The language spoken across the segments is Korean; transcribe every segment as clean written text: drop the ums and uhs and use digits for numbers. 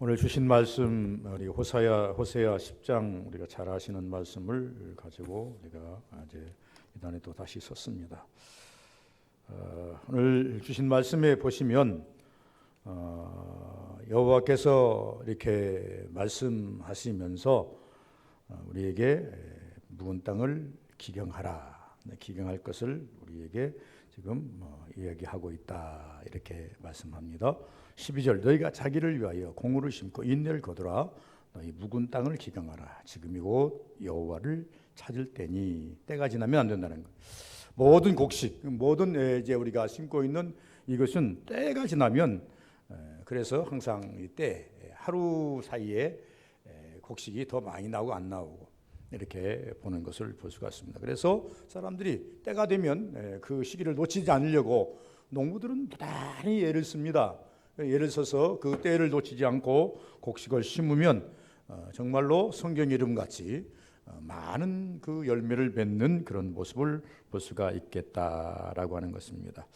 오늘 주신 말씀 우리 호세아 10장 우리가 잘 아시는 말씀을 가지고 우리가 이제 이 단에 또 다시 섰습니다. 오늘 주신 말씀에 보시면 여호와께서 이렇게 말씀하시면서 우리에게 묵은 땅을 기경하라, 기경할 것을 우리에게 지금 이야기하고 있다 이렇게 말씀합니다. 12절 너희가 자기를 위하여 공의를 심고 인내를 거두라. 너희 묵은 땅을 기경하라. 지금이 곧 여호와를 찾을 때니. 때가 지나면 안 된다는 것. 모든 곡식, 모든 이제 우리가 심고 있는 이것은 때가 지나면, 그래서 항상 이때 하루 사이에 곡식이 더 많이 나오고 안 나오고 이렇게 보는 것을 볼 수가 있습니다. 그래서 사람들이 때가 되면 그 시기를 놓치지 않으려고 농부들은 부단히 애를 씁니다. 예를 들어서 그 때를 놓치지 않고 곡식을 심으면 정말로 성경 이름같이 많은 그 열매를 맺는 그런 모습을 볼 수가 있겠다라고 하는 것입니다.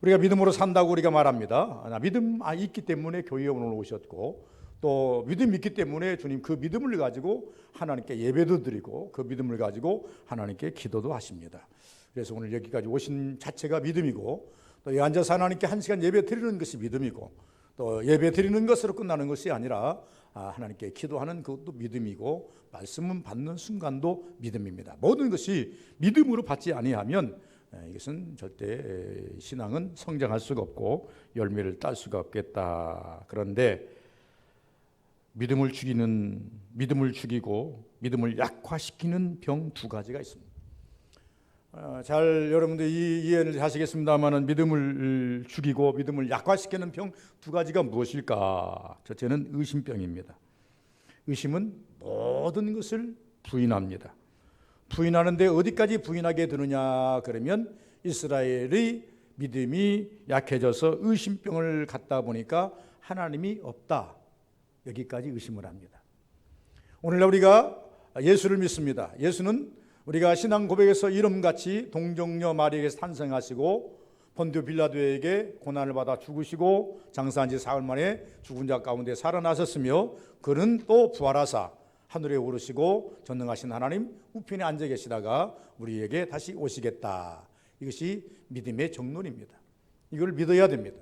우리가 믿음으로 산다고 우리가 말합니다. 믿음 있기 때문에 교회에 오늘 오셨고, 또 믿음이 있기 때문에 주님 그 믿음을 가지고 하나님께 예배도 드리고 그 믿음을 가지고 하나님께 기도도 하십니다. 그래서 오늘 여기까지 오신 자체가 믿음이고, 또 이 앉아서 하나님께 한 시간 예배 드리는 것이 믿음이고, 또 예배 드리는 것으로 끝나는 것이 아니라 하나님께 기도하는 그것도 믿음이고, 말씀은 받는 순간도 믿음입니다. 모든 것이 믿음으로 받지 아니하면 이것은 절대 신앙은 성장할 수가 없고 열매를 딸 수가 없겠다. 그런데 믿음을 죽이고 믿음을 약화시키는 병 두 가지가 있습니다. 잘 여러분들 이해를 하시겠습니다만은 믿음을 죽이고 믿음을 약화시키는 병 두 가지가 무엇일까? 첫째는 의심병입니다. 의심은 모든 것을 부인합니다. 부인하는데 어디까지 부인하게 되느냐 그러면 이스라엘의 믿음이 약해져서 의심병을 갖다 보니까 하나님이 없다, 여기까지 의심을 합니다. 오늘날 우리가 예수를 믿습니다. 예수는 우리가 신앙 고백에서 이름같이 동정녀 마리아에게서 탄생하시고 본디오 빌라도에게 고난을 받아 죽으시고 장사한 지 사흘 만에 죽은 자 가운데 살아나셨으며, 그는 또 부활하사 하늘에 오르시고 전능하신 하나님 우편에 앉아 계시다가 우리에게 다시 오시겠다. 이것이 믿음의 정론입니다. 이걸 믿어야 됩니다.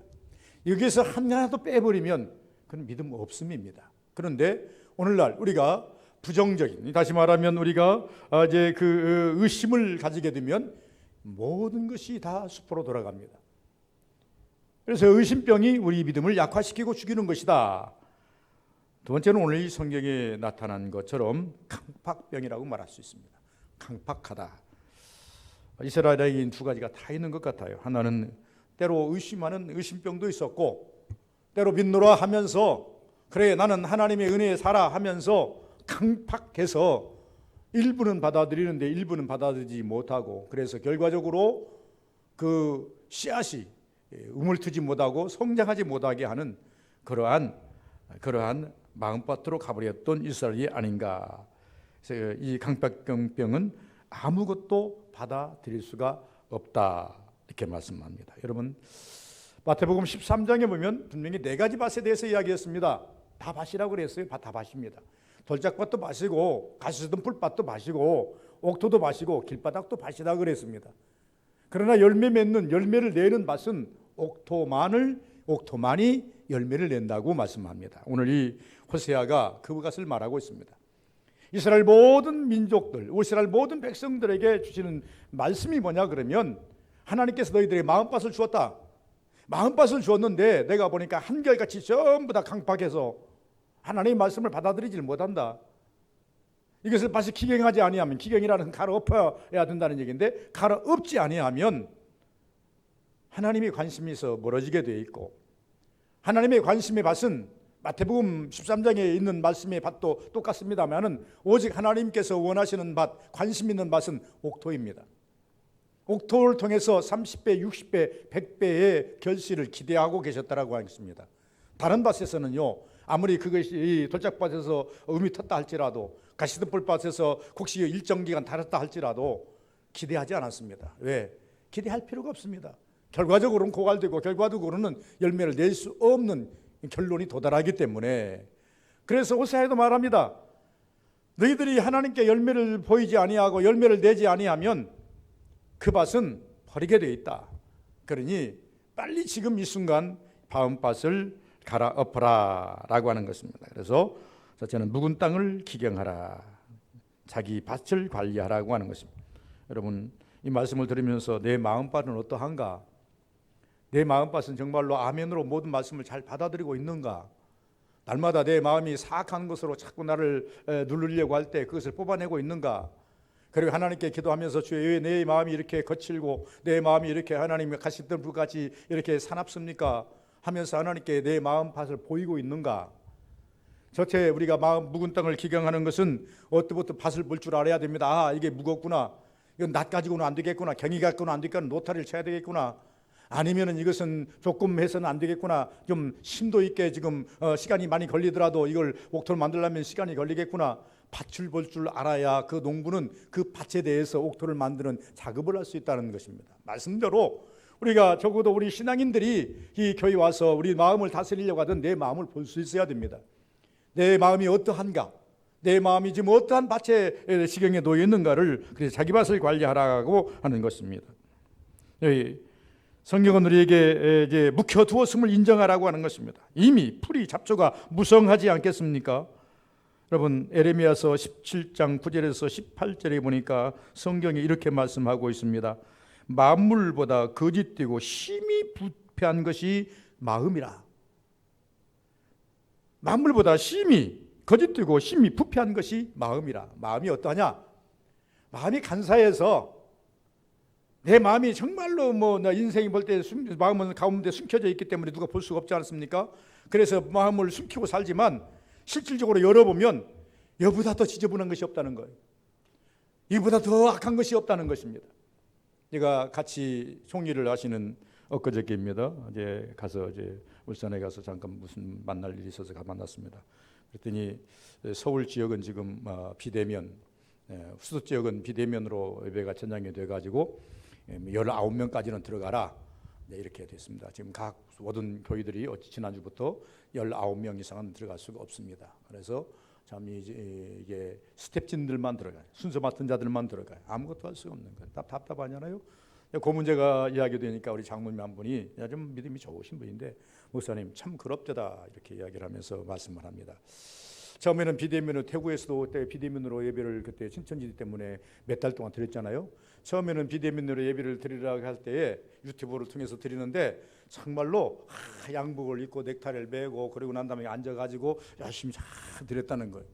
여기에서 하나도 빼버리면 그건 믿음 없음입니다. 그런데 오늘날 우리가 부정적인, 다시 말하면 우리가 이제 그 의심을 가지게 되면 모든 것이 다 수포로 돌아갑니다. 그래서 의심병이 우리 믿음을 약화시키고 죽이는 것이다. 두 번째는 오늘 이 성경에 나타난 것처럼 강팍병이라고 말할 수 있습니다. 강팍하다. 이스라엘에게 두 가지가 다 있는 것 같아요. 하나는 때로 의심하는 의심병도 있었고, 때로 믿노라 하면서 그래 나는 하나님의 은혜에 살아 하면서 강팍해서 일부는 받아들이는데 일부는 받아들이지 못하고, 그래서 결과적으로 그 씨앗이 우물트지 못하고 성장하지 못하게 하는 그러한 마음밭으로 가버렸던 이스라엘이 아닌가. 그래서 이 강팍병은 아무것도 받아들일 수가 없다 이렇게 말씀합니다. 여러분 마태복음 13장에 보면 분명히 네 가지 밭에 대해서 이야기했습니다. 다 밭이라고 그랬어요. 다 밭입니다. 돌짝밭도 밭이고 가시던 풀밭도 밭이고 옥토도 밭이고 길바닥도 밭이다 그랬습니다. 그러나 열매를 내는 밭은 옥토만이 열매를 낸다고 말씀합니다. 오늘 이 호세아가 그것을 말하고 있습니다. 이스라엘 모든 민족들, 이스라엘 모든 백성들에게 주시는 말씀이 뭐냐 그러면, 하나님께서 너희들에게 마음밭을 주었다. 마음밭을 주었는데 내가 보니까 한결같이 전부 다 강팍해서 하나님의 말씀을 받아들이질 못한다. 이것을 다시 기경하지 아니하면, 기경이라는 갈아 엎어야 된다는 얘기인데, 갈아 엎지 아니하면 하나님의 관심이 있어 멀어지게 되어 있고, 하나님의 관심의 밭은 마태복음 13장에 있는 말씀의 밭도 똑같습니다만은 오직 하나님께서 원하시는 밭, 관심 있는 밭은 옥토입니다. 옥토를 통해서 30배, 60배, 100배의 결실을 기대하고 계셨다라고 하겠습니다. 다른 밭에서는요, 아무리 그것이 돌짝밭에서 음이 텄다 할지라도, 가시던 뿔밭에서 곡식이 일정 기간 달았다 할지라도 기대하지 않았습니다. 왜? 기대할 필요가 없습니다. 결과적으로는 고갈되고 결과적으로는 열매를 낼 수 없는 결론이 도달하기 때문에. 그래서 호세아도 말합니다. 너희들이 하나님께 열매를 보이지 아니하고 열매를 내지 아니하면 그 밭은 버리게 되어 있다. 그러니 빨리 지금 이 순간 바음밭을 갈아엎어라 라고 하는 것입니다. 그래서 첫째는 묵은 땅을 기경하라, 자기 밭을 관리하라고 하는 것입니다. 여러분, 이 말씀을 들으면서 내 마음밭은 어떠한가? 내 마음밭은 정말로 아멘으로 모든 말씀을 잘 받아들이고 있는가? 날마다 내 마음이 사악한 것으로 자꾸 나를 누르려고 할 때 그것을 뽑아내고 있는가? 그리고 하나님께 기도하면서 주여, 왜 내 마음이 이렇게 거칠고 내 마음이 이렇게 하나님의 가시던 불같이 이렇게 사납습니까? 하면서 하나님께 내 마음밭을 보이고 있는가? 첫째, 우리가 마음 묵은 땅을 기경하는 것은 어떻게 밭을 볼 줄 알아야 됩니다. 아, 이게 무겁구나, 이건 낫 가지고는 안 되겠구나, 경이 갖고는 안 되겠구나, 노타리를 쳐야 되겠구나, 아니면은 이것은 조금 해서는 안 되겠구나, 좀 심도 있게 지금 시간이 많이 걸리더라도 이걸 옥토를 만들려면 시간이 걸리겠구나. 밭을 볼 줄 알아야 그 농부는 그 밭에 대해서 옥토를 만드는 작업을 할 수 있다는 것입니다. 말씀대로 우리가 적어도 우리 신앙인들이 이 교회 와서 우리 마음을 다스리려고 하던 내 마음을 볼 수 있어야 됩니다. 내 마음이 어떠한가, 내 마음이 지금 어떠한 밭의 시경에 놓여 있는가를, 그래서 자기 밭을 관리하라고 하는 것입니다. 성경은 우리에게 이제 묵혀두었음을 인정하라고 하는 것입니다. 이미 풀이 잡초가 무성하지 않겠습니까? 여러분, 에레미야서 17장 9절에서 18절에 보니까 성경이 이렇게 말씀하고 있습니다. 만물보다 거짓되고 심히 부패한 것이 마음이라. 만물보다 심히 거짓되고 심히 부패한 것이 마음이라. 마음이 어떠하냐? 마음이 간사해서 내 마음이 정말로 나 인생이 볼 때 마음은 가운데 숨겨져 있기 때문에 누가 볼 수가 없지 않습니까? 그래서 마음을 숨기고 살지만 실질적으로 열어보면 이보다 더 지저분한 것이 없다는 거예요. 이보다 더 악한 것이 없다는 것입니다. 제가 같이 총리를 하시는 엊그저께입니다. 이제 가서 울산에 가서 잠깐 무슨 만날 일이 있어서 만났습니다. 그랬더니 서울 지역은 지금 비대면, 수도 지역은 비대면으로 예배가 전향이 돼가지고 19명까지는 들어가라, 이렇게 됐습니다. 지금 각 모든 교회들이 지난주부터 19명 이상은 들어갈 수가 없습니다. 그래서 참 이게 스텝진들만 들어가요. 순서 맡은 자들만 들어가요. 아무것도 할 수가 없는 거예요. 답답하잖아요. 그 문제가 이야기되니까 우리 장로님 한 분이 좀 믿음이 좋으신 분인데, 목사님 참 그럽대다, 이렇게 이야기를 하면서 말씀을 합니다. 처음에는 비대면으로, 태국에서도 그때 비대면으로 예배를 그때 신천지 때문에 몇 달 동안 드렸잖아요. 처음에는 비대면으로 예배를 드리라고 할 때에 유튜브를 통해서 드리는데 정말로 양복을 입고 넥타이를 매고 그리고 난 다음에 앉아가지고 열심히 잘 드렸다는 거예요.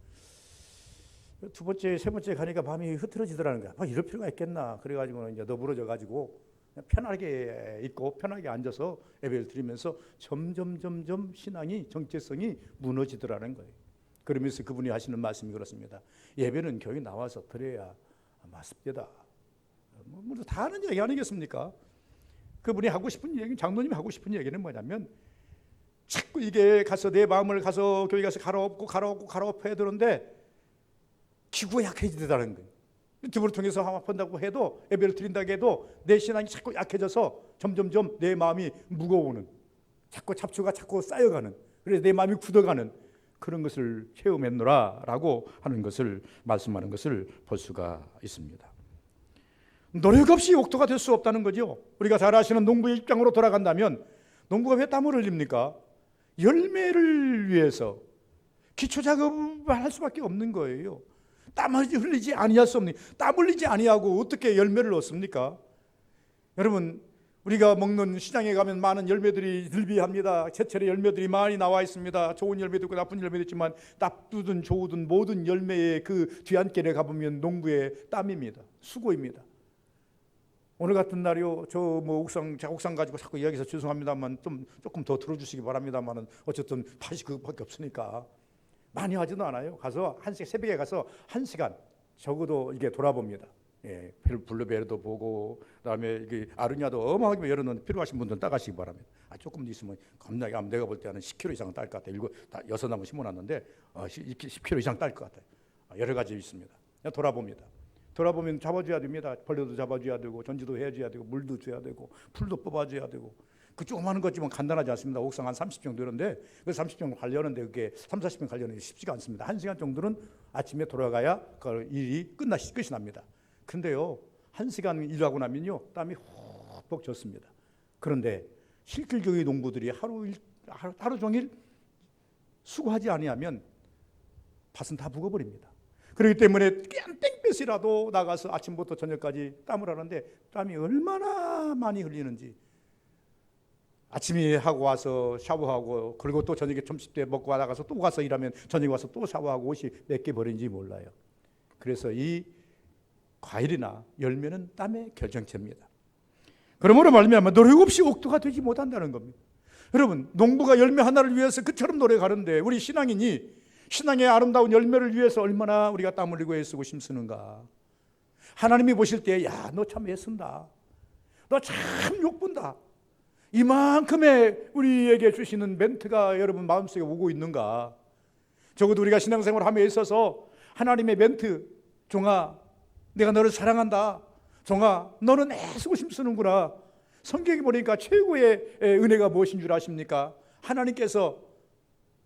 두 번째, 세 번째 가니까 마음이 흐트러지더라는 거야. 이럴 필요가 있겠나. 그래가지고 이제 너부러져가지고 편하게 있고 편하게 앉아서 예배를 드리면서 점점 신앙이, 정체성이 무너지더라는 거예요. 그러면서 그분이 하시는 말씀이 그렇습니다. 예배는 교회 나와서 드려야 맞습니다. 다 하는 얘기 아니겠습니까? 그분이 하고 싶은 얘기, 장로님이 하고 싶은 얘기는 뭐냐면, 자꾸 이게 가서 내 마음을 가서 교회 가서 갈아엎어야 되는데 기구가 약해지더라는 거예요. 유튜브를 통해서 한다고 해도, 예배를 드린다고 해도 내 신앙이 자꾸 약해져서 점점 내 마음이 무거워오는, 자꾸 잡초가 자꾸 쌓여가는, 그래서 내 마음이 굳어가는 그런 것을 체험했노라라고 하는 것을 말씀하는 것을 볼 수가 있습니다. 노력 없이 옥토가 될 수 없다는 거죠. 우리가 잘 아시는 농부의 입장으로 돌아간다면, 농부가 왜 땀을 흘립니까? 열매를 위해서 기초 작업을 할 수밖에 없는 거예요. 땀을 흘리지 아니할 수 없는, 땀 흘리지 아니하고 어떻게 열매를 얻습니까? 여러분, 우리가 먹는 시장에 가면 많은 열매들이 들비합니다. 제철의 열매들이 많이 나와 있습니다. 좋은 열매도 있고 나쁜 열매도 있지만, 나쁘든 좋든 모든 열매의 그 뒤안길에 가보면 농부의 땀입니다. 수고입니다. 오늘 같은 날이요, 옥상 가지고 자꾸 이야기해서 죄송합니다만 조금 더 들어주시기 바랍니다만은, 어쨌든 다시 그것밖에 없으니까 많이 하지도 않아요. 가서 새벽에 가서 1시간 적어도 이게 돌아봅니다. 예, 블루베리도 보고, 그다음에 이게 아르냐도 어마어마하게 열어놓은, 필요하신 분들은 따가시기 바랍니다. 조금 있으면 겁나게, 내가 볼 때는 10kg 이상 딸 것 같아요. 6나무 심어놨는데 10kg 이상 딸 것 같아요. 여러 가지 있습니다. 돌아봅니다. 돌아보면 잡아줘야 됩니다. 벌레도 잡아줘야 되고, 전지도 해줘야 되고, 물도 줘야 되고, 풀도 뽑아줘야 되고, 그 조그마한 것지만 간단하지 않습니다. 옥상 한 30평 되는데 그 30평 관리하는데 그게 3, 40평 관리하는 게 쉽지가 않습니다. 1시간 정도는 아침에 돌아가야 그 일이 끝이 납니다. 근데요 1시간 일하고 나면요 땀이 훅 젖습니다. 그런데 실질적인 농부들이 하루 종일 수고하지 아니하면 밭은 다 묵어버립니다. 그렇기 때문에 그냥 땡볕이라도 나가서 아침부터 저녁까지 땀을 하는데 땀이 얼마나 많이 흘리는지, 아침에 하고 와서 샤워하고 그리고 또 저녁에 점심때 먹고 나가서 또 가서 일하면 저녁에 와서 또 샤워하고 옷이 몇 개 버린지 몰라요. 그래서 이 과일이나 열매는 땀의 결정체입니다. 그러므로 말미암아 노력 없이 옥토가 되지 못한다는 겁니다. 여러분 농부가 열매 하나를 위해서 그처럼 노력하는데 우리 신앙인이 신앙의 아름다운 열매를 위해서 얼마나 우리가 땀 흘리고 애쓰고 힘쓰는가. 하나님이 보실 때 야 너 참 애쓴다, 너 참 욕본다, 이만큼의 우리에게 주시는 멘트가 여러분 마음속에 오고 있는가. 적어도 우리가 신앙생활 함에 있어서 하나님의 멘트, 종아 내가 너를 사랑한다, 종아 너는 애쓰고 힘쓰는구나. 성경에 보니까 최고의 은혜가 무엇인 줄 아십니까? 하나님께서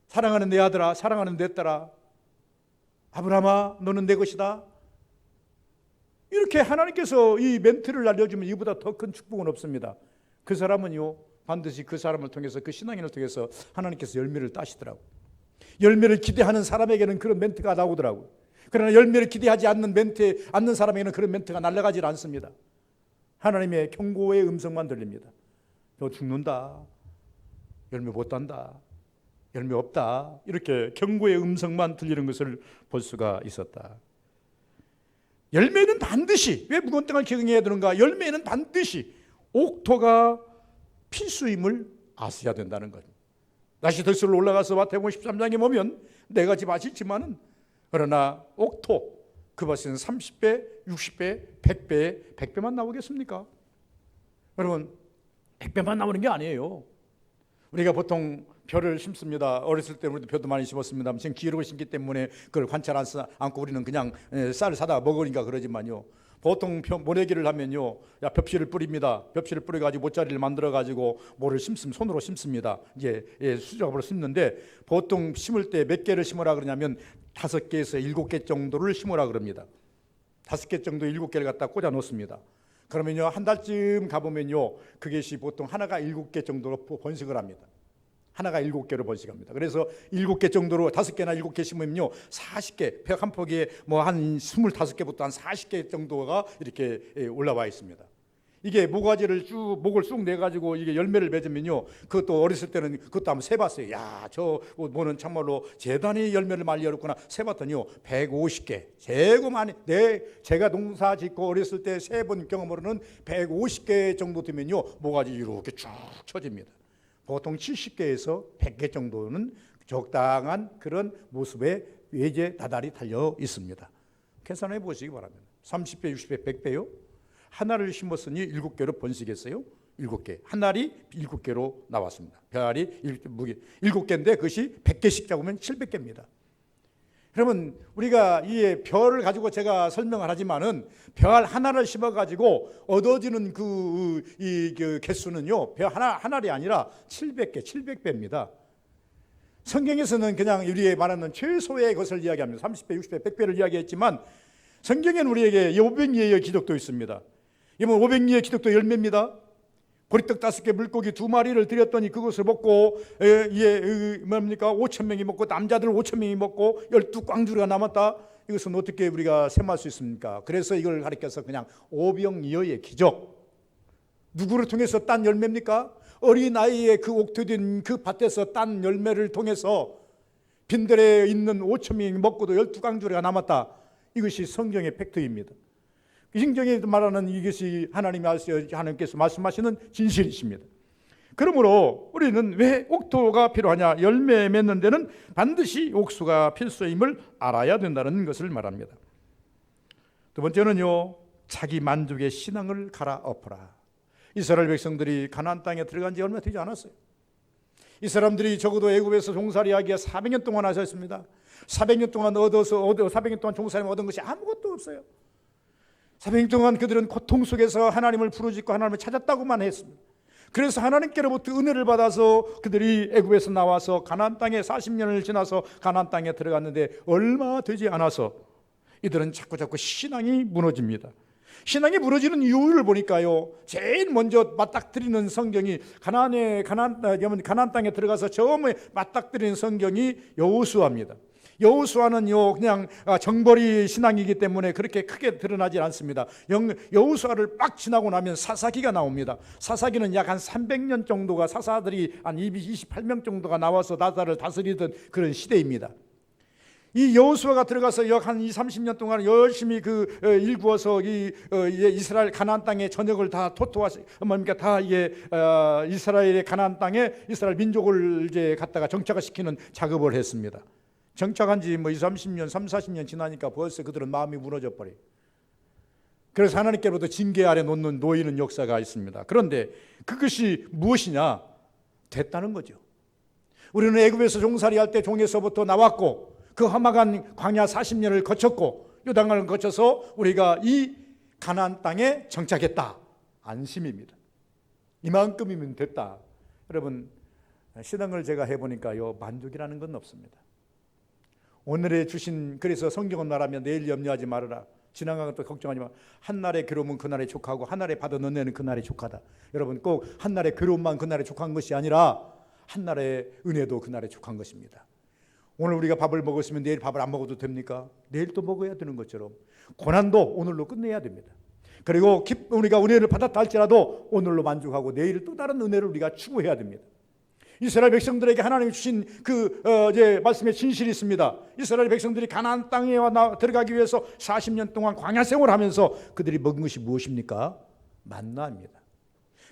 사랑하는 내 아들아, 사랑하는 내 딸아, 아브라함아 너는 내 것이다, 이렇게 하나님께서 이 멘트를 알려주면 이보다 더 큰 축복은 없습니다. 그 사람은요 반드시 그 사람을 통해서, 그 신앙인을 통해서 하나님께서 열매를 따시더라고요. 열매를 기대하는 사람에게는 그런 멘트가 나오더라고요. 그러나 열매를 기대하지 않는 사람에게는 그런 멘트가 날아가질 않습니다. 하나님의 경고의 음성만 들립니다. 너 죽는다, 열매 못 단다, 열매 없다, 이렇게 경고의 음성만 들리는 것을 볼 수가 있었다. 열매는 반드시, 왜 무거운 땅을 경영해야 되는가? 열매는 반드시 옥토가 필수임을 아셔야 된다는 것. 다시 덜수로 올라가서 마태복음 13장에 보면 네 가지 밭이 있지만은 그러나 옥토 그 밭은 30배, 60배, 100배, 100배만 나오겠습니까? 여러분 100배만 나오는 게 아니에요. 우리가 보통 벼를 심습니다. 어렸을 때 우리도 벼도 많이 심었습니다. 지금 기르고 심기 때문에 그걸 관찰하지 않고 우리는 그냥 쌀을 사다가 먹으니까 그러지만요. 보통 모내기를 하면요, 벽실을 뿌립니다. 벽실을 뿌려가지고 모짜리를 만들어가지고 모를 손으로 심습니다. 이제 수작업으로 심는데 보통 심을 때 몇 개를 심으라 그러냐면 5개에서 7개 정도를 심으라 그럽니다. 5개 정도 7개를 갖다 꽂아 놓습니다. 그러면요 한 달쯤 가보면요 그것이 보통 하나가 7개 정도로 번식을 합니다. 하나가 7개로 번식합니다. 그래서 7개 정도로 5개나 7개 심으면요 40개, 벽 한 폭에 뭐 한 25개부터 한 40개 정도가 이렇게 올라와 있습니다. 이게 모가지를 목을 쑥 내가지고 이게 열매를 맺으면요, 그것도 어렸을 때는 그것도 한번 세봤어요. 야, 저 뭐는 참말로 대단히 열매를 많이 열었구나. 세봤더니요 150개, 재고 많이. 제가 농사 짓고 어렸을 때 세본 경험으로는 150개 정도 되면요 모가지 이렇게 쭉 쳐집니다. 보통 70개에서 100개 정도는 적당한 그런 모습에 외제 다달이 달려 있습니다. 계산해 보시기 바랍니다. 30배, 60배, 100배요. 하나를 심었으니 7개로 번식했어요. 7개. 한 알이 7개로 나왔습니다. 별알이 7개인데 그것이 100개씩 잡으면 700개입니다. 그러면 우리가 이 별을 가지고 제가 설명을 하지만은 별 하나를 심어가지고 얻어지는 그 개수는요, 별 한 알이 아니라 700개, 700배입니다. 성경에서는 그냥 우리의 말하는 최소의 것을 이야기합니다. 30배, 60배, 100배를 이야기했지만 성경에는 우리에게 500리의 기적도 있습니다. 이번 500리의 기적도 열매입니다. 보리떡 5개, 물고기 2마리를 드렸더니 그것을 먹고 뭡니까? 5,000명이 먹고 남자들 5,000명이 먹고 12꽝주리가 남았다. 이것은 어떻게 우리가 셈할 수 있습니까? 그래서 이걸 가리켜서 그냥 오병이어의 기적. 누구를 통해서 딴 열매입니까? 어린 아이의 그 옥토된 그 밭에서 딴 열매를 통해서 빈들에 있는 5,000명이 먹고도 12꽝주리가 남았다. 이것이 성경의 팩트입니다. 성경에 말하는 이것이 하나님께서 말씀하시는 진실이십니다. 그러므로 우리는 왜 옥토가 필요하냐? 열매 맺는 데는 반드시 옥수가 필수임을 알아야 된다는 것을 말합니다. 두 번째는요, 자기 만족의 신앙을 갈아엎어라. 이스라엘 백성들이 가나안 땅에 들어간 지 얼마 되지 않았어요. 이 사람들이 적어도 애굽에서 종살이하기에 400년 동안 하셨습니다. 400년 동안 400년 동안 종살이 얻은 것이 아무것도 없어요. 400년 동안 그들은 고통 속에서 하나님을 부르짖고 하나님을 찾았다고만 했습니다. 그래서 하나님께로부터 은혜를 받아서 그들이 애굽에서 나와서 가나안 땅에 40년을 지나서 가나안 땅에 들어갔는데 얼마 되지 않아서 이들은 자꾸자꾸 신앙이 무너집니다. 신앙이 무너지는 이유를 보니까요, 제일 먼저 맞닥뜨리는 성경이 가나안 땅에 들어가서 처음에 맞닥뜨리는 성경이 여호수아입니다. 여호수아는요 그냥 정벌이 신앙이기 때문에 그렇게 크게 드러나지 않습니다. 여호수아를 빡 지나고 나면 사사기가 나옵니다. 사사기는 약 한 300년 정도가 사사들이 한 28명 정도가 나와서 나라를 다스리던 그런 시대입니다. 이 여호수아가 들어가서 약 한 30년 동안 열심히 일구어서 이스라엘 가나안 땅의 전역을 다 다 이스라엘의 가나안 땅에 이스라엘 민족을 이제 갖다가 정착시키는 작업을 했습니다. 정착한 지 30년, 40년 지나니까 벌써 그들은 마음이 무너져 버려요. 그래서 하나님께로부터 징계 아래 놓이는 역사가 있습니다. 그런데 그것이 무엇이냐? 됐다는 거죠. 우리는 애굽에서 종살이 할 때 종에서부터 나왔고 그 험악한 광야 40년을 거쳤고 요단강을 거쳐서 우리가 이 가나안 땅에 정착했다. 안심입니다. 이만큼이면 됐다. 여러분, 신앙을 제가 해보니까요 만족이라는 건 없습니다. 오늘에 주신, 그래서 성경은 말하면 내일 염려하지 말아라, 지나간 것도 걱정하지 마. 한날의 괴로움은 그날의 족하고 한날의 받은 은혜는 그날의 족하다. 여러분, 꼭 한날의 괴로움만 그날의 족한 것이 아니라 한날의 은혜도 그날의 족한 것입니다. 오늘 우리가 밥을 먹었으면 내일 밥을 안 먹어도 됩니까? 내일 또 먹어야 되는 것처럼 고난도 오늘로 끝내야 됩니다. 그리고 우리가 은혜를 받았다 할지라도 오늘로 만족하고 내일 또 다른 은혜를 우리가 추구해야 됩니다. 이스라엘 백성들에게 하나님이 주신 말씀의 진실이 있습니다. 이스라엘 백성들이 가나안 땅에 들어가기 위해서 40년 동안 광야 생활하면서 그들이 먹은 것이 무엇입니까? 만나입니다.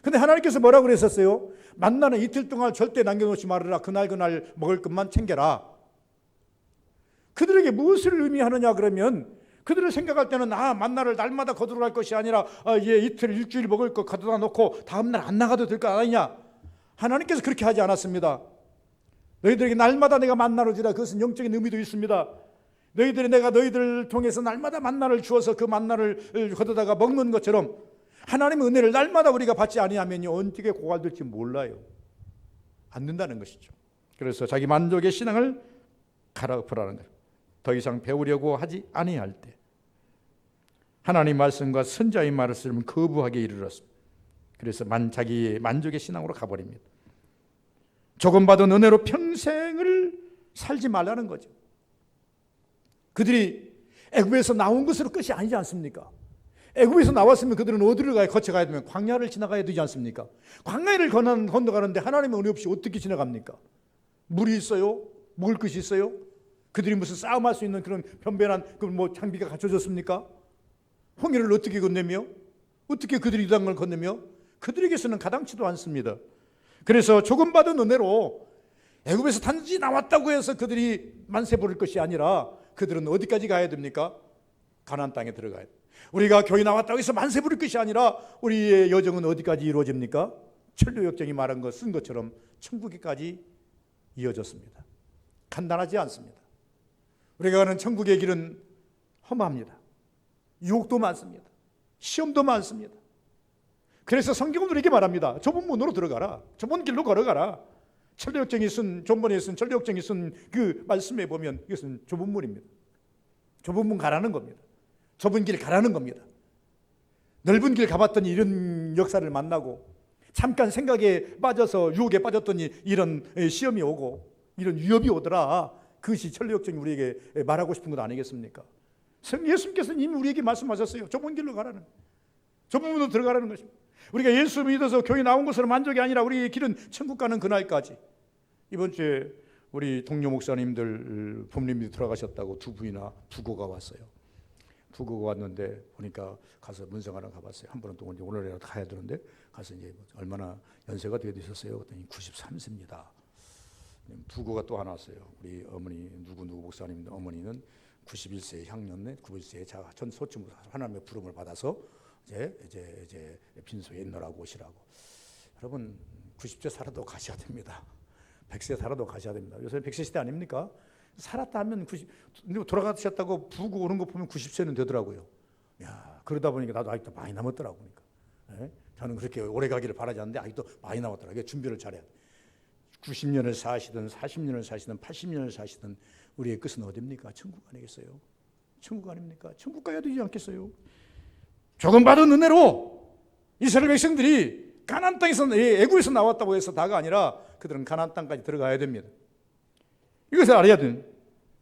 근데 하나님께서 뭐라고 그랬었어요? 만나는 이틀 동안 절대 남겨놓지 말아라. 그날 먹을 것만 챙겨라. 그들에게 무엇을 의미하느냐 그러면, 그들을 생각할 때는 만나를 날마다 거두러 갈 것이 아니라 이틀 일주일 먹을 거 가져다 놓고 다음날 안 나가도 될 거 아니냐. 하나님께서 그렇게 하지 않았습니다. 너희들에게 날마다 내가 만나를 주라. 그것은 영적인 의미도 있습니다. 내가 너희들을 통해서 날마다 만나를 주어서 그 만나를 거두다가 먹는 것처럼 하나님의 은혜를 날마다 우리가 받지 아니하면 어떻게 고갈될지 몰라요. 안 된다는 것이죠. 그래서 자기 만족의 신앙을 갈아엎으라는 거예요. 더 이상 배우려고 하지 아니할 때 하나님 말씀과 선자의 말씀을 거부하게 이르렀습니다. 그래서 자기의 만족의 신앙으로 가버립니다. 조금 받은 은혜로 평생을 살지 말라는 거죠. 그들이 애굽에서 나온 것으로 끝이 아니지 않습니까? 애굽에서 나왔으면 그들은 어디를 거쳐가야 되면 광야를 지나가야 되지 않습니까? 광야를 건너가는데 하나님의 은혜 없이 어떻게 지나갑니까? 물이 있어요? 먹을 것이 있어요? 그들이 무슨 싸움할 수 있는 그런 변변한 장비가 갖춰졌습니까? 홍해를 어떻게 건네며? 어떻게 그들이 이 땅을 건네며? 그들에게서는 가당치도 않습니다. 그래서 조금 받은 은혜로 애굽에서 단지 나왔다고 해서 그들이 만세 부를 것이 아니라 그들은 어디까지 가야 됩니까? 가나안 땅에 들어가야 돼요. 우리가 교회 나왔다고 해서 만세 부를 것이 아니라 우리의 여정은 어디까지 이루어집니까? 천류역정이 말한 것, 쓴 것처럼 천국에까지 이어졌습니다. 간단하지 않습니다. 우리가 가는 천국의 길은 험합니다. 유혹도 많습니다. 시험도 많습니다. 그래서 성경은 우리에게 말합니다. 좁은 문으로 들어가라. 좁은 길로 걸어가라. 존번에 쓴 천류역정이 쓴 그 말씀에 보면 이것은 좁은 문입니다. 좁은 문 가라는 겁니다. 좁은 길 가라는 겁니다. 넓은 길 가봤더니 이런 역사를 만나고 잠깐 생각에 빠져서 유혹에 빠졌더니 이런 시험이 오고 이런 위협이 오더라. 그것이 천류역정이 우리에게 말하고 싶은 것 아니겠습니까? 예수님께서는 이미 우리에게 말씀하셨어요. 좁은 길로 가라는, 좁은 문으로 들어가라는 것입니다. 우리가 예수 믿어서 교회 나온 것으로 만족이 아니라 우리의 길은 천국 가는 그날까지. 이번 주에 우리 동료 목사님들 부모님이 돌아가셨다고 두 부이나 부고가 왔어요. 부고가 왔는데 보니까 가서 문성하러 가봤어요. 한 번은 또 오늘이라도 가야 되는데 가서 이제 얼마나 연세가 되어 되셨어요? 그랬더니 93세입니다. 부고가 또 하나 왔어요. 우리 어머니 누구 목사님 어머니는 91세 향년에 91세에 전 소쯤 하나님의 부름을 받아서 이제 빈소에 있느라고 오시라고. 여러분 90세 살아도 가셔야 됩니다. 100세 살아도 가셔야 됩니다. 요새 100세 시대 아닙니까? 살았다 하면 돌아가셨다고 부고 오는 거 보면 90세는 되더라고요. 야, 그러다 보니까 나도 아직도 많이 남았더라고. 그러니까. 저는 그렇게 오래 가기를 바라지 않는데 아직도 많이 남았더라고요. 준비를 잘해야 돼. 90년을 사시든 40년을 사시든 80년을 사시든 우리의 끝은 어디입니까? 천국 아니겠어요? 천국 아닙니까? 천국 가야 되지 않겠어요? 조금 받은 은혜로 이스라엘 백성들이 가나안 땅에서 애굽에서 나왔다고 해서 다가 아니라 그들은 가나안 땅까지 들어가야 됩니다. 이것을 알아야 돼요.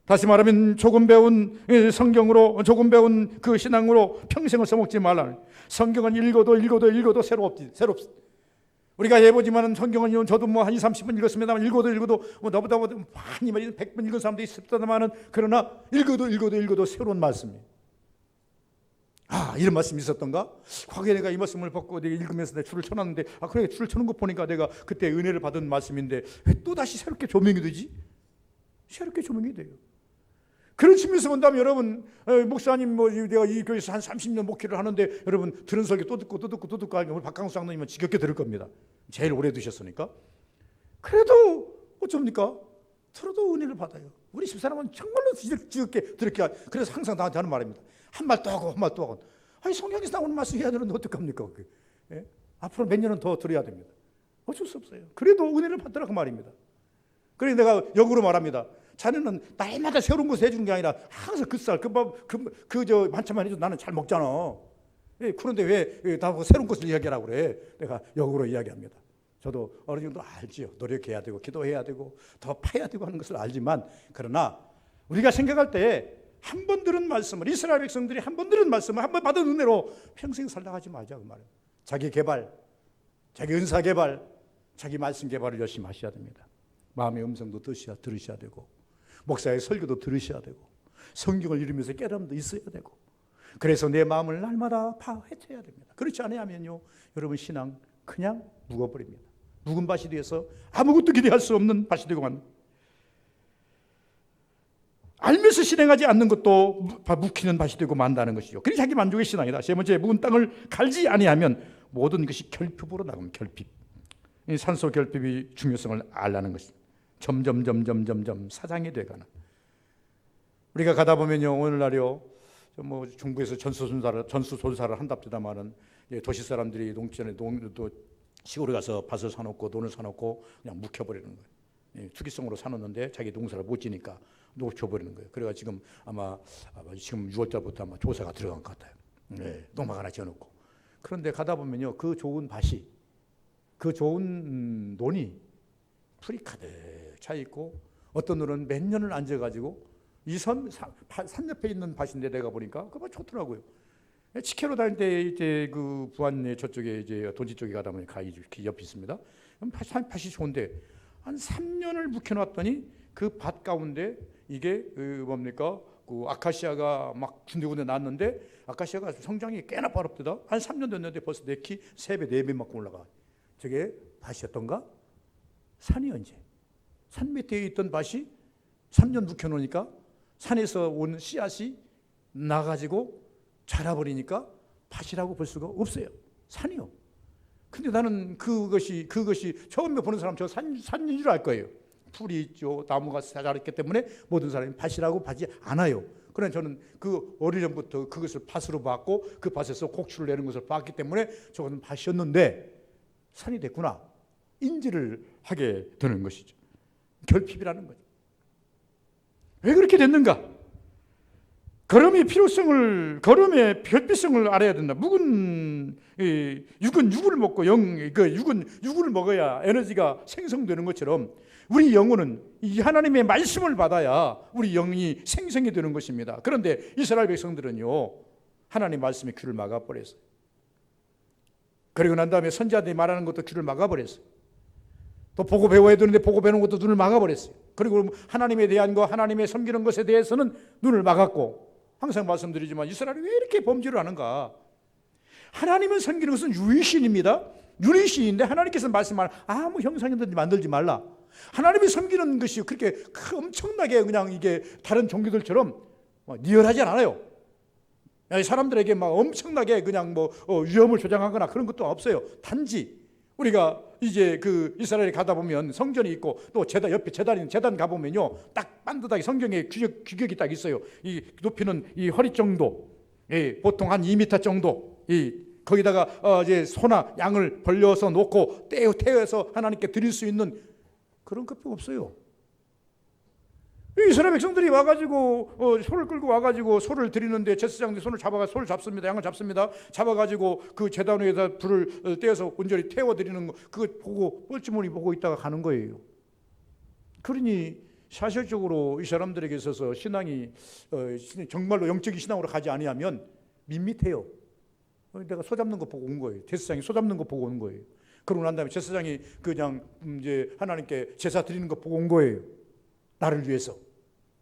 다시 말하면 조금 배운 성경으로, 조금 배운 그 신앙으로 평생을 써먹지 말라. 성경은 읽어도 새롭습니다. 우리가 해보지만 성경은 저도 뭐 한 20, 30번 읽었습니다만 읽어도 뭐 나보다 많이 100번 읽은 사람도 있습니다만 그러나 읽어도 새로운 말씀이에요. 이런 말씀이 있었던가? 과거에 내가 이 말씀을 받고 내가 읽으면서 내가 줄을 쳐놨는데 그래 줄을 쳐놓은 거 보니까 내가 그때 은혜를 받은 말씀인데 왜 또다시 새롭게 조명이 되지? 새롭게 조명이 돼요. 그런 측면에서 본다면 여러분 목사님 내가 이 교회에서 한 30년 목회를 하는데 여러분 들은 설교 또 듣고 하니까 우리 박강수 장로님은 지겹게 들을 겁니다. 제일 오래 두셨으니까. 그래도 어쩝니까? 들어도 은혜를 받아요. 우리 집사람은 정말로 지겹게 들을게. 그래서 항상 나한테 하는 말입니다. 한 말 또 하고 한 말 또 하고. 성경에서 나오는 말씀 해야 되는데 어떡합니까? 예? 앞으로 몇 년은 더 들어야 됩니다. 어쩔 수 없어요. 그래도 은혜를 받더라 그 말입니다. 그래서 내가 역으로 말합니다. 자네는 날마다 새로운 것을 해주는 게 아니라 항상 그 쌀, 저 반찬만 해도 나는 잘 먹잖아. 예, 그런데 왜 나보고 새로운 것을 이야기하라고 그래? 내가 역으로 이야기합니다. 저도 어느 정도 알지요. 노력해야 되고 기도해야 되고 더 파야 되고 하는 것을 알지만 그러나 우리가 생각할 때 한 번 들은 말씀을 이스라엘 백성들이 한 번 들은 말씀을 한 번 받은 은혜로 평생 살다 가지 말자 그 말이에요. 자기 개발, 자기 은사 개발, 자기 말씀 개발을 열심히 하셔야 됩니다. 마음의 음성도 들으셔야 되고 목사의 설교도 들으셔야 되고 성경을 읽으면서 깨달음도 있어야 되고 그래서 내 마음을 날마다 파헤쳐야 됩니다. 그렇지 않으면요 여러분 신앙 그냥 묵어버립니다. 묵은 밭이 되어서 아무것도 기대할 수 없는 밭이 되고 만 알면서 실행하지 않는 것도 묵히는 밭이 되고 만다는 것이죠. 그게 자기 만족의 신앙이다. 세 번째 묵은 땅을 갈지 아니하면 모든 것이 결핍으로 나가면 결핍. 이 산소 결핍이 중요성을 알라는 것입니다. 점점 사장이 돼가는. 우리가 가다 보면요 오늘날요 뭐 중부에서 전수조사를 한답니다만은 도시 사람들이 농촌에 또 시골에 가서 밭을 사놓고 돈을 사놓고 그냥 묵혀버리는 거예요. 투기성으로 사놓는데 자기 농사를 못 지니까 놓쳐버리는 거예요. 그래가 지금 아마 지금 6월달부터 아마 조사가 들어간 것 같아요. 농막 하나 지어놓고. 그런데 가다 보면요 그 좋은 밭이 그 좋은 논이 풀이 가득 차 있고 어떤 논은 몇 년을 앉아가지고 산 옆에 있는 밭인데 내가 보니까 그거 좋더라고요. 치케로 다닐 때 이제 그 부안의 저쪽에 이제 돈지 쪽에 가다 보니까 이 옆에 있습니다. 밭이 좋은데 한 3년을 묵혀놨더니 그 밭 가운데 이게 뭡니까? 그 아카시아가 막 군데군데 났는데 아카시아가 성장이 꽤나 빠릅니다. 한 3년 됐는데 벌써 내 키 3배, 4배만큼 올라가. 저게 밭이었던가? 산이 언제? 산 밑에 있던 밭이 3년 묵혀놓으니까 산에서 온 씨앗이 나가지고 자라버리니까 밭이라고 볼 수가 없어요. 산이요. 근데 나는 그것이 처음에 보는 사람 저 산인 줄 알 거예요. 풀이 있죠. 나무가 자랐기 때문에 모든 사람이 밭이라고 봐지 않아요. 그러나 저는 그 오래전부터 그것을 밭으로 봤고 그 밭에서 곡추를 내는 것을 봤기 때문에 저것은 밭이었는데 산이 됐구나. 인지를 하게 되는 것이죠. 결핍이라는 거죠. 왜 그렇게 됐는가? 걸음의 걸음의 결핍성을 알아야 된다. 육은 육을 먹고 육은 육을 먹어야 에너지가 생성되는 것처럼 우리 영혼은 이 하나님의 말씀을 받아야 우리 영이 생성이 되는 것입니다. 그런데 이스라엘 백성들은요 하나님 말씀에 귀를 막아버렸어요. 그리고 난 다음에 선지자들이 말하는 것도 귀를 막아버렸어요. 또 보고 배워야 되는데 보고 배우는 것도 눈을 막아버렸어요. 그리고 하나님에 대한 거 하나님의 섬기는 것에 대해서는 눈을 막았고 항상 말씀드리지만 이스라엘이 왜 이렇게 범죄를 하는가? 하나님은 섬기는 것은 유일신입니다. 유일신인데 하나님께서 말씀하는 아무 형상이든지 만들지 말라. 하나님이 섬기는 것이 그렇게 엄청나게 그냥 이게 다른 종교들처럼 리얼하지 않아요. 사람들에게 막 엄청나게 그냥 위험을 조장하거나 그런 것도 없어요. 단지 우리가 이제 그 이스라엘에 가다 보면 성전이 있고 또 옆에 제단 가보면요 딱 반듯하게 성경에 규격이 딱 있어요. 이 높이는 이 허리 정도, 보통 한 2m 정도, 거기다가 이제 소나 양을 벌려서 놓고 태워서 하나님께 드릴 수 있는 그런 것도 없어요. 이스라엘 백성들이 와가지고 소를 끌고 와가지고 소를 드리는데 제사장들이 손을 소를 잡습니다. 양을 잡습니다. 잡아가지고 그 제단 위에다 불을 떼어서 온전히 태워드리는 거 그거 보고 뻘쭘하니 보고 있다가 가는 거예요. 그러니 사실적으로 이 사람들에게 있어서 신앙이 정말로 영적인 신앙으로 가지 아니하면 밋밋해요. 내가 소 잡는 거 보고 온 거예요. 제사장이 소 잡는 거 보고 온 거예요. 그러고 난 다음에 제사장이 그냥 이제 하나님께 제사 드리는 거 보고 온 거예요. 나를 위해서.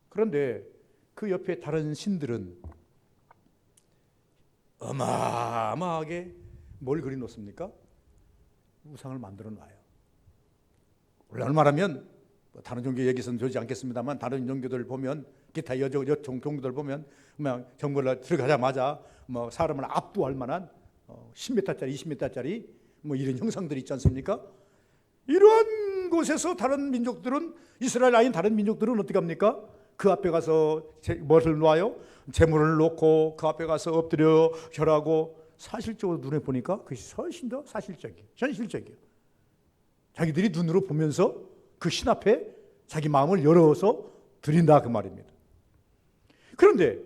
그런데 그 옆에 다른 신들은 어마어마하게 뭘 그리 놓습니까? 우상을 만들어 놔요. 물론 말하면 다른 종교 얘기는 되지 않겠습니다만 다른 종교들 보면 기타 종교들 보면 그냥 정글로 들어가자마자 뭐 사람을 압도할 만한 10m짜리 20m짜리 뭐 이런 형상들이 있지 않습니까? 이러한 곳에서 다른 민족들은 이스라엘 아닌 다른 민족들은 어떻게 합니까? 그 앞에 가서 무엇을 놓아요? 재물을 놓고 그 앞에 가서 엎드려 절하고 사실적으로 눈에 보니까 그것이 훨씬 더 사실적이에요. 현실적이에요. 자기들이 눈으로 보면서 그 신 앞에 자기 마음을 열어서 드린다 그 말입니다. 그런데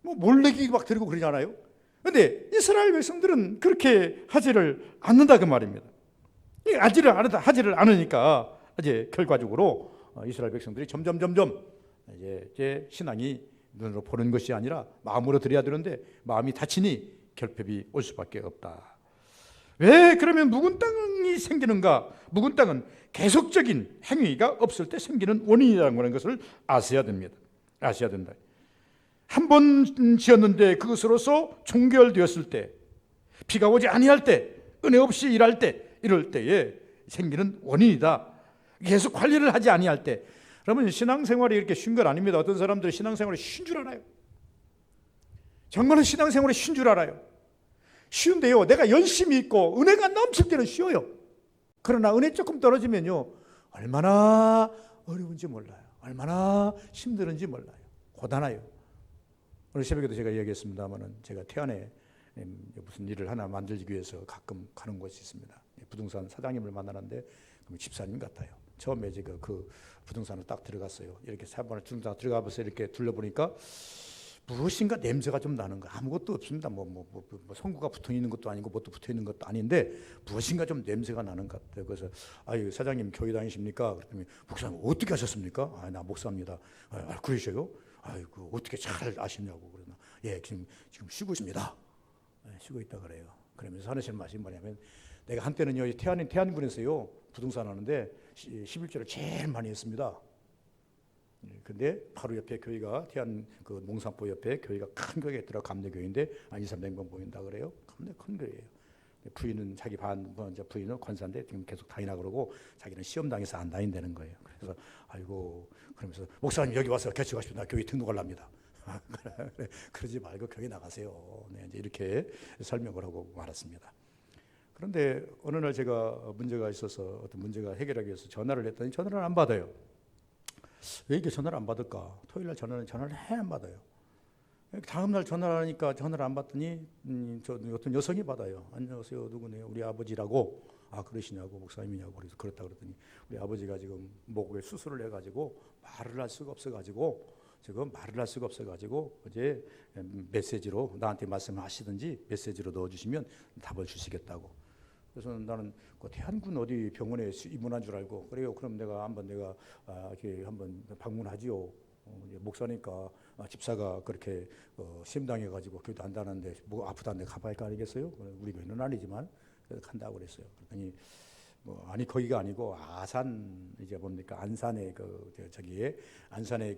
뭐 몰래기 막 드리고 그러잖아요. 그런데 이스라엘 백성들은 그렇게 하지를 않는다 그 말입니다. 하지를 않으니까 이제 결과적으로 이스라엘 백성들이 점점 이제 신앙이 눈으로 보는 것이 아니라 마음으로 드려야 되는데 마음이 다치니 결핍이 올 수밖에 없다. 왜 그러면 묵은 땅이 생기는가? 묵은 땅은 계속적인 행위가 없을 때 생기는 원인이라는 것을 아셔야 됩니다. 아셔야 된다. 한 번 지었는데 그것으로서 종결되었을 때, 비가 오지 아니할 때, 은혜 없이 일할 때, 이럴 때에 생기는 원인이다. 계속 관리를 하지 아니할 때. 그러면 신앙생활이 이렇게 쉬운 건 아닙니다. 어떤 사람들은 신앙생활이 쉬운 줄 알아요. 정말로 신앙생활이 쉬운 줄 알아요. 쉬운데요, 내가 열심히 있고 은혜가 넘칠 때는 쉬워요. 그러나 은혜 조금 떨어지면요, 얼마나 어려운지 몰라요. 얼마나 힘드는지 몰라요. 고단해요. 오늘 새벽에도 제가 이야기했습니다만 제가 태안에 무슨 일을 하나 만들기 위해서 가끔 가는 곳이 있습니다. 부동산 사장님을 만나는데 집사님 같아요. 처음에 제가 그 부동산을 딱 들어갔어요. 이렇게 3번을 들어가면서 이렇게 둘러보니까 무엇인가 냄새가 좀 나는 거. 아무것도 없습니다. 뭐 성구가 붙어 있는 것도 아니고 뭣도 붙어 있는 것도 아닌데 무엇인가 좀 냄새가 나는 것 같아요. 그래서 아유 사장님 교회 다니십니까? 그랬더니 목사님 어떻게 하셨습니까? 나 목사입니다. 그러셔요? 아이고 어떻게 잘 아시냐고 그러나 예 지금 쉬고 있습니다. 쉬고 있다 그래요. 그러면서 하시는 말씀이 뭐냐면 내가 한때는요 태안군에서요 부동산 하는데 11조를 제일 많이 했습니다. 근데 바로 옆에 교회가 태안 그 몽산포 옆에 교회가 큰 교회가 있더라. 감리교회인데 한 200~300명 모인다 그래요. 큰 교회예요. 부인은 자기 부인은 권사인데 지금 계속 다니나 그러고 자기는 시험 당해서 안 다닌다는 거예요. 그래서 아이고 그러면서 목사님 여기 와서 개척하십시오. 나 교회 등록하랍니다. 그러지 말고 교회 나가세요. 네, 이제 이렇게 설명을 하고 말았습니다. 그런데 어느 날 제가 문제가 있어서 어떤 문제가 해결하기 위해서 전화를 했더니 전화를 안 받아요. 왜 이렇게 전화를 안 받을까? 토요일 날 전화를 해 안 받아요. 다음 날 전화를 하니까 전화를 안 받더니 어떤 여성이 받아요. 안녕하세요, 누구네요? 우리 아버지라고. 그러시냐고 목사님이냐고 그래서 그렇다 그러더니 우리 아버지가 지금 목에 수술을 해가지고 말을 할 수가 없어가지고 어제 메시지로 나한테 말씀하시든지 메시지로 넣어주시면 답을 주시겠다고. 그래서 나는 그 태안군 어디 병원에 입원한 줄 알고 그래요. 그럼 내가 이렇게 한번 방문하지요. 목사니까 집사가 그렇게 심당해가지고 교회도 안 다는데 뭐 아프다는데 가봐야 할 거 아니겠어요? 우리 교회는 아니지만 간다고 그랬어요. 그랬더니 아니 거기가 아니고 아산 이제 뭡니까 안산의 안산의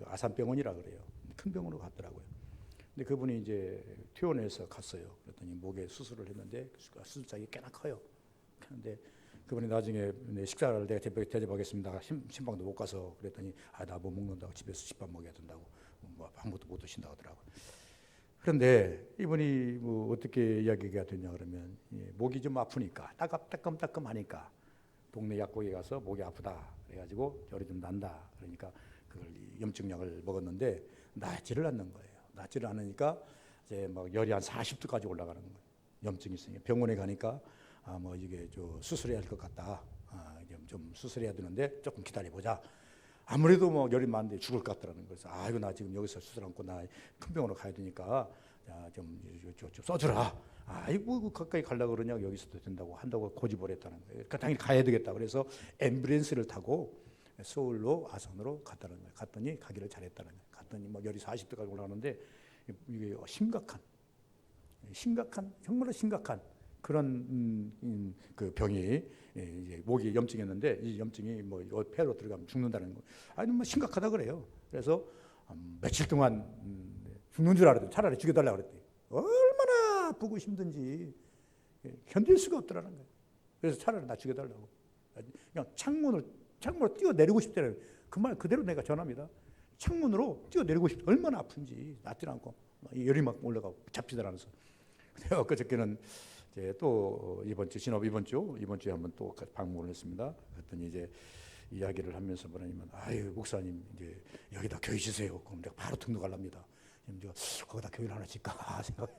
아산병원이라 그래요. 큰 병원으로 갔더라고요. 근데 그분이 이제 퇴원해서 갔어요. 그랬더니 목에 수술을 했는데 수술장이 꽤나 커요. 그런데 그분이 나중에 식사를 내가 대접하겠습니다. 신방도 못 가서 그랬더니 나 뭐 먹는다고 집에서 집밥 먹여야 된다고 아무것도 못 드신다고 하더라고요. 그런데 이분이 어떻게 이야기가 되냐 그러면 목이 좀 아프니까 따끔하니까 동네 약국에 가서 목이 아프다 그래가지고 열이 좀 난다 그러니까 그걸 염증약을 먹었는데 낫지를 않는 거예요. 낫지를 않으니까 이제 막 열이 한 40도까지 올라가는 거예요. 염증이 있으니까 병원에 가니까 뭐 이게 수술해야 할 것 같다. 좀 수술해야 되는데 조금 기다려 보자. 아무래도 뭐 열이 많은데 죽을 것 같더라는 거예요. 그래서 이거 나 지금 여기서 수술 않고 나 큰 병원으로 가야 되니까 좀 써주라. 아이고 가까이 가려고 그러냐. 여기서도 된다고 한다고 고집을 했다는 거예요. 그러니까 당연히 가야 되겠다. 그래서 앰뷸런스를 타고 서울로 아산으로 갔다는 거예요. 갔더니 가기를 잘했다는 거예요. 갔더니 막 열이 40도까지 올라가는데 이게 심각한 정말로 심각한 그런 그 병이 이제 목이 염증이었는데 이 염증이 뭐 폐로 들어가면 죽는다는 거. 뭐 심각하다 그래요. 그래서 며칠 동안 죽는 줄 알았더니 차라리 죽여달라 그랬더니 얼마나 아프고 힘든지 견딜 수가 없더라는 거예요. 그래서 차라리 나 죽여달라고. 그냥 창문으로 뛰어내리고 싶다는 그 말 그대로 내가 전합니다. 창문으로 뛰어내리고 싶다. 얼마나 아픈지 낫질 않고 열이 막 올라가고 잡히더라면서. 엊그저께는 이제 또 이번 주에 한번 또 방문을 했습니다. 그랬더니 이제 이야기를 하면서 뭐냐면 목사님 이제 여기다 교회 지세요. 그럼 내가 바로 등록하랍니다. 거기다 교회를 하나 짓까 생각.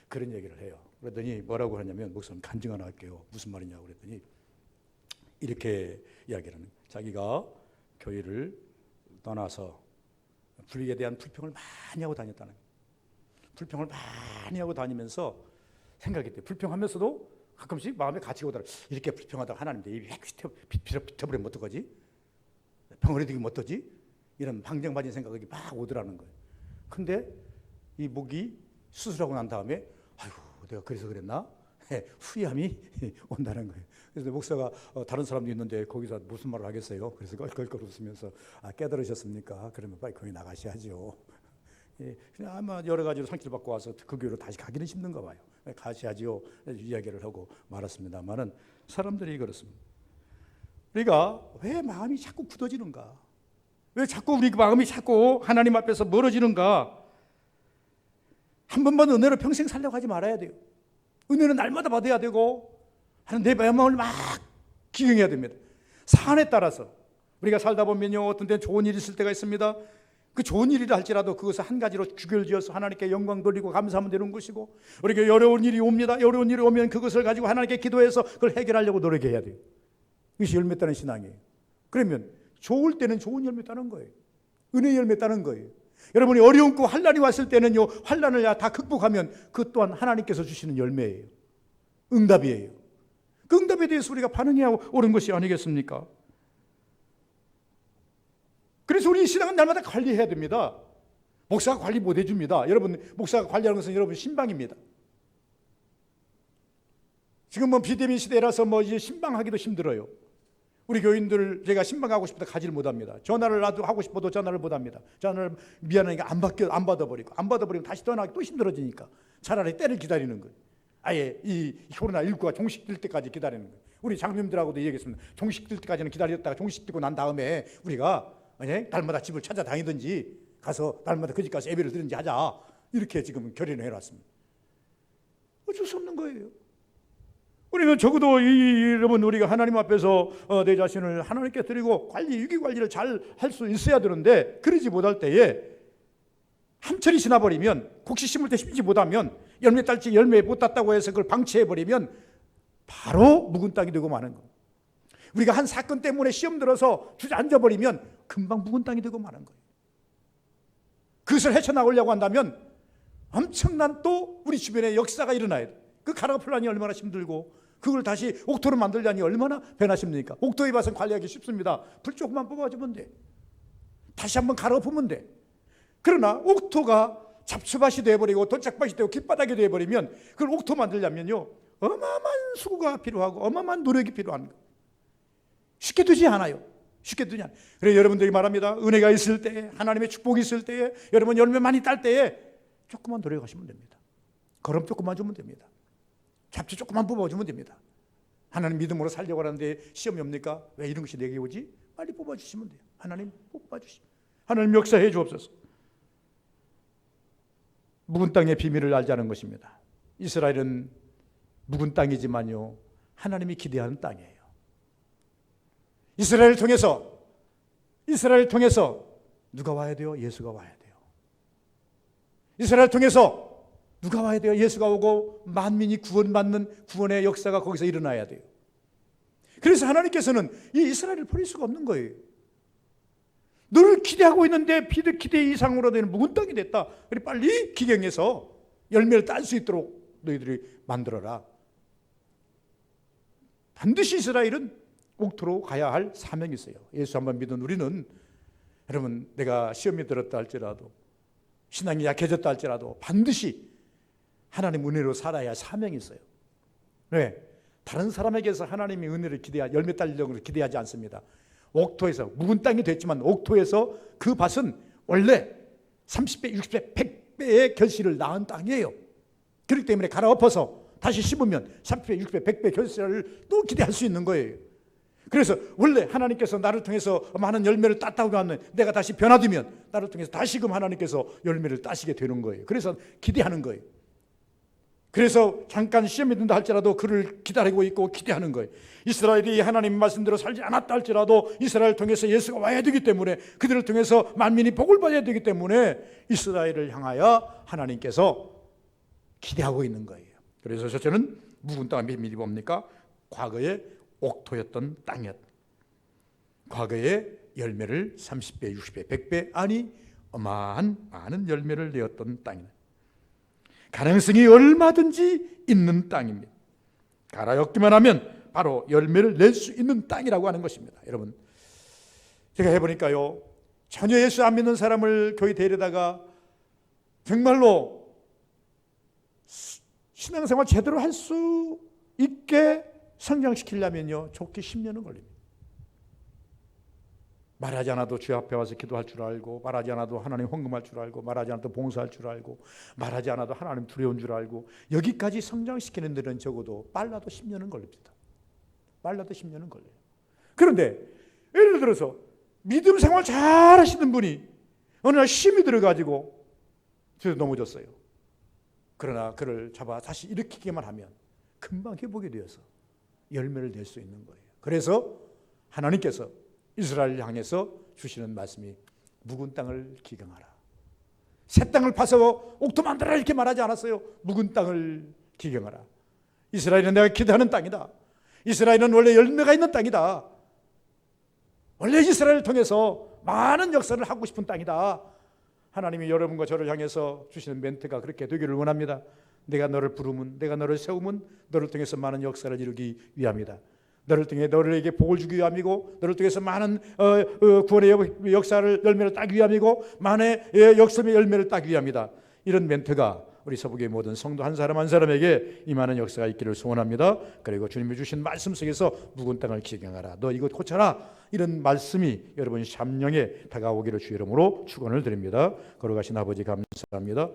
그런 얘기를 해요. 그랬더니 뭐라고 하냐면 목사님 간증 하나 할게요. 무슨 말이냐고 그랬더니 이렇게 이야기를 하는 거예요. 자기가 교회를 떠나서 불의에 대한 불평을 많이 하고 다녔다는 거예요. 불평을 많이 하고 다니면서 생각했대요. 불평하면서도 가끔씩 마음에 갇히고 오더라. 이렇게 불평하다가 하나님 내 입이 비틀어버리면 어떡하지? 병원에 들면 어떠지? 이런 방정맞은 생각이 막 오더라는 거예요. 근데 이 목이 수술하고 난 다음에 내가 그래서 그랬나? 후회함이 온다는 거예요. 그래서 목사가 다른 사람도 있는데 거기서 무슨 말을 하겠어요? 그래서 껄껄 웃으면서 깨달으셨습니까? 그러면 빨리 거기 나가셔야죠. 그냥 아마 여러 가지로 상처를 받고 와서 그 교회로 다시 가기는 힘든가 봐요. 가셔야지요. 이야기를 하고 말았습니다만은 사람들이 그렇습니다. 우리가 왜 마음이 자꾸 굳어지는가? 왜 자꾸 우리 마음이 자꾸 하나님 앞에서 멀어지는가? 한 번만 은혜로 평생 살려고 하지 말아야 돼요. 은혜는 날마다 받아야 되고 하는 내 마음을 막 기경해야 됩니다. 사안에 따라서 우리가 살다 보면요 어떤 때는 좋은 일이 있을 때가 있습니다. 그 좋은 일이라 할지라도 그것을 한 가지로 규결지어서 하나님께 영광 돌리고 감사하면 되는 것이고 우리에게 어려운 일이 옵니다. 어려운 일이 오면 그것을 가지고 하나님께 기도해서 그걸 해결하려고 노력해야 돼요. 이것이 열매 따는 신앙이에요. 그러면 좋을 때는 좋은 열매 따는 거예요. 은혜 열매 따는 거예요. 여러분이 어려움고 환난이 왔을 때는요 환난을 다 극복하면 그 또한 하나님께서 주시는 열매예요. 응답이에요. 그 응답에 대해서 우리가 반응해야 옳은 것이 아니겠습니까? 그래서 우리 신앙은 날마다 관리해야 됩니다. 목사가 관리 못 해줍니다. 여러분 목사가 관리하는 것은 여러분 신방입니다. 지금 뭐 비대면 시대라서 뭐 이제 신방하기도 힘들어요. 우리 교인들 제가 신방하고 싶어도 가지를 못합니다. 전화를 나도 하고 싶어도 전화를 못합니다. 전화를 미안하니까 안 받아버리면 다시 전화하기 또 힘들어지니까 차라리 때를 기다리는 거예요. 아예 이 코로나19가 종식될 때까지 기다리는 거예요. 우리 장로님들하고도 얘기했습니다. 종식될 때까지는 기다렸다가 종식되고 난 다음에 우리가 날마다 집을 찾아다니든지 가서 날마다 그 집 가서 예배를 드리든지 하자. 이렇게 지금 결의를 해놨습니다. 어쩔 수 없는 거예요. 우리는 적어도 여러분 우리가 하나님 앞에서 내 자신을 하나님께 드리고 유기 관리를 잘 할 수 있어야 되는데 그러지 못할 때에 한철이 지나버리면 곡식 심을 때 심지 못하면 열매 딸지 열매 못 땄다고 해서 그걸 방치해버리면 바로 묵은 땅이 되고 마는 거예요. 우리가 한 사건 때문에 시험 들어서 주저앉아버리면 금방 묵은 땅이 되고 마는 거예요. 그것을 헤쳐나오려고 한다면 엄청난 또 우리 주변에 역사가 일어나야 돼요. 그 가라가 풀라니 얼마나 힘들고 그걸 다시 옥토로 만들려니 얼마나 배나십니까? 옥토의 밭은 관리하기 쉽습니다. 불 조금만 뽑아주면 돼. 다시 한번 갈아엎으면 돼. 그러나 옥토가 잡초밭이 되어버리고 돈짝밭이 되고 깃바닥이 되어버리면 그걸 옥토 만들려면요 어마어마한 수고가 필요하고 어마어마한 노력이 필요한 거예요. 쉽게 되지 않아요. 그래서 여러분들이 말합니다. 은혜가 있을 때에 하나님의 축복이 있을 때에 여러분 열매 많이 딸 때에 조금만 노력하시면 됩니다. 걸음 조금만 주면 됩니다. 잡초 조금만 뽑아주면 됩니다. 하나님 믿음으로 살려고 하는데 시험이 옵니까? 왜 이런 것이 내게 오지? 빨리 뽑아주시면 돼요. 하나님 뽑아주시면 하나님 역사해 주옵소서. 묵은 땅의 비밀을 알자는 것입니다. 이스라엘은 묵은 땅이지만요 하나님이 기대하는 땅이에요. 이스라엘을 통해서 누가 와야 돼요? 예수가 와야 돼요. 이스라엘을 통해서 누가 와야 돼요? 예수가 오고 만민이 구원받는 구원의 역사가 거기서 일어나야 돼요. 그래서 하나님께서는 이 이스라엘을 버릴 수가 없는 거예요. 너를 기대하고 있는데 기대 이상으로 되는 묵은 땅이 됐다. 그래 빨리 기경해서 열매를 딸 수 있도록 너희들이 만들어라. 반드시 이스라엘은 옥토로 가야 할 사명이 있어요. 예수 한번 믿은 우리는, 여러분, 내가 시험에 들었다 할지라도, 신앙이 약해졌다 할지라도 반드시 하나님 은혜로 살아야 할 사명이 있어요. 왜? 다른 사람에게서 하나님의 은혜를 열매 딸려고 기대하지 않습니다. 옥토에서, 묵은 땅이 됐지만 옥토에서 그 밭은 원래 30배, 60배, 100배의 결실을 낳은 땅이에요. 그렇기 때문에 갈아엎어서 다시 심으면 30배, 60배, 100배 결실을 또 기대할 수 있는 거예요. 그래서 원래 하나님께서 나를 통해서 많은 열매를 땄다고 하는, 내가 다시 변화되면 나를 통해서 다시금 하나님께서 열매를 따시게 되는 거예요. 그래서 기대하는 거예요. 그래서 잠깐 시험이 든다 할지라도 그를 기다리고 있고 기대하는 거예요. 이스라엘이 하나님 말씀대로 살지 않았다 할지라도 이스라엘을 통해서 예수가 와야 되기 때문에, 그들을 통해서 만민이 복을 받아야 되기 때문에 이스라엘을 향하여 하나님께서 기대하고 있는 거예요. 그래서 첫째는 묵은 땅의 비밀이 뭡니까? 과거에 옥토였던 땅이었다. 과거에 열매를 30배, 60배, 100배 아니 어마한 많은 열매를 내었던 땅이다. 가능성이 얼마든지 있는 땅입니다. 갈아엎기만 하면 바로 열매를 낼 수 있는 땅이라고 하는 것입니다. 여러분, 제가 해보니까요, 전혀 예수 안 믿는 사람을 교회 데려다가 정말로 신앙생활 제대로 할 수 있게 성장시키려면요, 좋게 10년은 걸립니다. 말하지 않아도 주 앞에 와서 기도할 줄 알고, 말하지 않아도 하나님 헌금할 줄 알고, 말하지 않아도 봉사할 줄 알고, 말하지 않아도 하나님 두려운 줄 알고, 여기까지 성장시키는 데는 적어도 빨라도 10년은 걸립니다. 빨라도 10년은 걸려요. 그런데 예를 들어서 믿음 생활 잘 하시는 분이 어느 날 힘이 들어가지고 저도 넘어졌어요. 그러나 그를 잡아 다시 일으키기만 하면 금방 회복이 되어서 열매를 낼 수 있는 거예요. 그래서 하나님께서 이스라엘을 향해서 주시는 말씀이 묵은 땅을 기경하라. 새 땅을 파서 옥토 만들어라 이렇게 말하지 않았어요. 묵은 땅을 기경하라. 이스라엘은 내가 기대하는 땅이다. 이스라엘은 원래 열매가 있는 땅이다. 원래 이스라엘을 통해서 많은 역사를 하고 싶은 땅이다. 하나님이 여러분과 저를 향해서 주시는 멘트가 그렇게 되기를 원합니다. 내가 너를 부르면, 내가 너를 세우면 너를 통해서 많은 역사를 이루기 위함이다. 너를 통해 너에게 복을 주기 위함이고, 너를 통해서 많은 구원의 역사를 열매를 따기 위함이고, 만의 역설의 열매를 따기 위함이다. 이런 멘트가 우리 서북의 모든 성도 한 사람 한 사람에게 임하는 역사가 있기를 소원합니다. 그리고 주님이 주신 말씀 속에서 묵은 땅을 기경하라. 너 이것 고쳐라. 이런 말씀이 여러분 심령에 다가오기를 주의 이름으로 축원을 드립니다. 걸어가신 아버지 감사합니다.